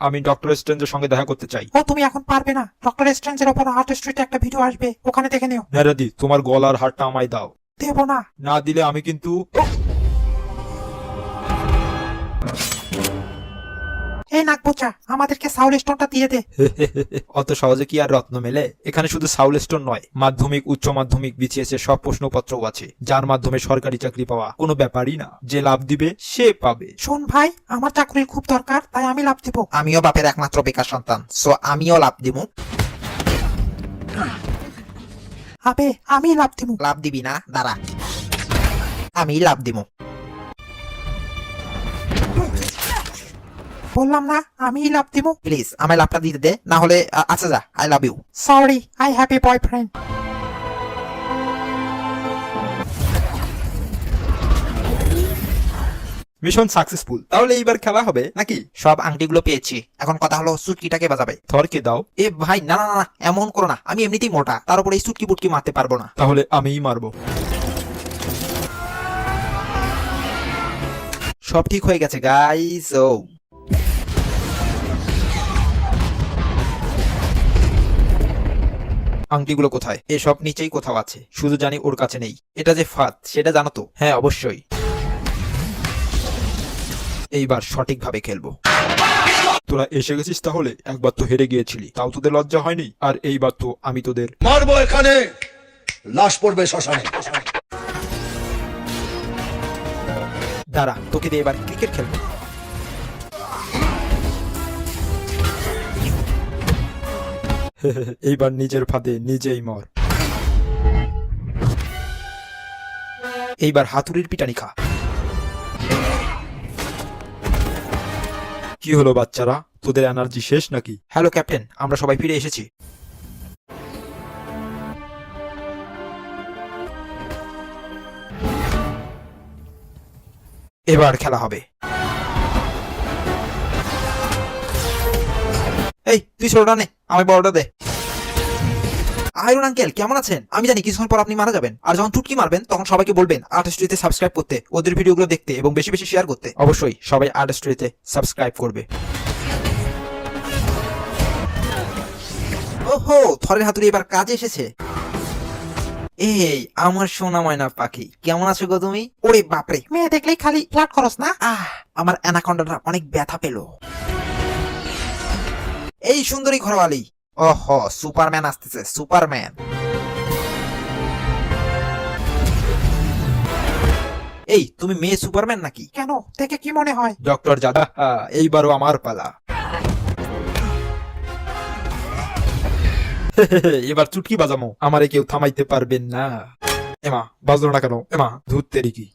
আমি ডক্টর স্ট্রেঞ্জের সঙ্গে দেখা করতে চাই। ও তুমি এখন পারবে না, ডক্টর স্ট্রেঞ্জের ওপর আর্ট স্ট্রিটে একটা ভিডিও আসবে, ওখানে দেখে নিও। মেরাদি, তোমার গলার হারটা আমায় দাও। দেবো না। না দিলে আমি কিন্তু এই নাক বোচা, আমাদেরকে সাউল স্টোনটা দিয়ে দে। অত সহজে কি আর রত্ন মেলে? এখানে শুধু সাউল স্টোন নয়, মাধ্যমিক উচ্চ মাধ্যমিক বিসিএস এর সব প্রশ্নপত্রও আছে, যার মাধ্যমে সরকারি চাকরি পাওয়া কোনো ব্যাপারই না। যে লাভ দিবে সে পাবে। শোন ভাই, আমার চাকরির খুব দরকার, তাই আমি লাভ দিব। আমিও বাপের একমাত্র বেকার সন্তান, সো আমিও লাভ দিব। আবে আমি লাভ দিব। লাভ দিবি না? দাঁড়া, আমি লাভ দিব। বললাম না আমি লাভ দিব। প্লিজ আমায় লাভটা দিতে দে, না হলে আচ্ছা যা, I love you. Sorry, I have a boyfriend. Mission successful. তাহলে এইবার খেলা হবে নাকি? সব আংটিগুলো পেয়েছি, এখন কথা হলো সুটকিটাকে বাজাবে। থরকে দাও। এ ভাই না না না, এমন করো না, আমি এমনিতেই মোটা, তার উপরে এই সুটকি বুটকি মারতে পারবো না। তাহলে আমিই মারবো। সব ঠিক হয়ে গেছে গাইস। ও আংটিগুলো কোথায়? এসব নিচেই কোথাও আছে, শুধু জানি ওর কাছে নেই। এটা যে ফাঁদ সেটা জানো তো? হ্যাঁ অবশ্যই। এইবার সঠিকভাবে খেলবো। তোরা এসে গেছিস তাহলে? একবার তো হেরে গিয়েছিলি, তাও তোদের লজ্জা হয়নি? আর এইবার তো আমি তোদের মারবো, এখানে লাশ পড়বে শ্মশানে। দাঁড়া, তোকে দিয়ে এবার ক্রিকেট খেলবো। এইবার নিজের ফাঁদে নিজেই মর। এইবার হাতুড়ির পিটানি খা। কি হলো বাচ্চারা, তোদের এনার্জি শেষ নাকি? হ্যালো ক্যাপ্টেন, আমরা সবাই ফিরে এসেছি। এবার খেলা হবে। এই তুই ছোটটা নে, আমি বড়টা দে। আয়রন আঙ্কেল কেমন আছেন? আমি জানি কিছুক্ষণ পর আপনি মারা যাবেন, আর যখন চুটকি মারবেন তখন সবাইকে বলবেন আর্টিস্ট্রিতে সাবস্ক্রাইব করতে, ওদের ভিডিওগুলো দেখতে এবং বেশি বেশি শেয়ার করতে। অবশ্যই সবাই আর্টিস্ট্রিতে সাবস্ক্রাইব করবে। ওহো, থরের হাতুড়ি এবার কাজে এসেছে। এই আমার সোনা ময়না পাখি, কেমন আছো গো তুমি? ওরে বাপরে, মেয়ে দেখলেই খালি ফ্লার্ট করস না? আমার অ্যানাকন্ডাটা অনেক ব্যথা পেল। এই সুন্দরী ঘরওয়ালি, ওহো সুপারম্যান আসতেছে, সুপারম্যান। এই তুমি মেয়ে সুপারম্যান নাকি? কেন, দেখে কি মনে হয়? ডক্টর জাদা, এইবারও আমার পালা। এবার চুটকি বাজামো, আমারে কেউ থামাইতে পারবেন না। এমা বাজলো না কেন? এমা ধুত্তেরি কি।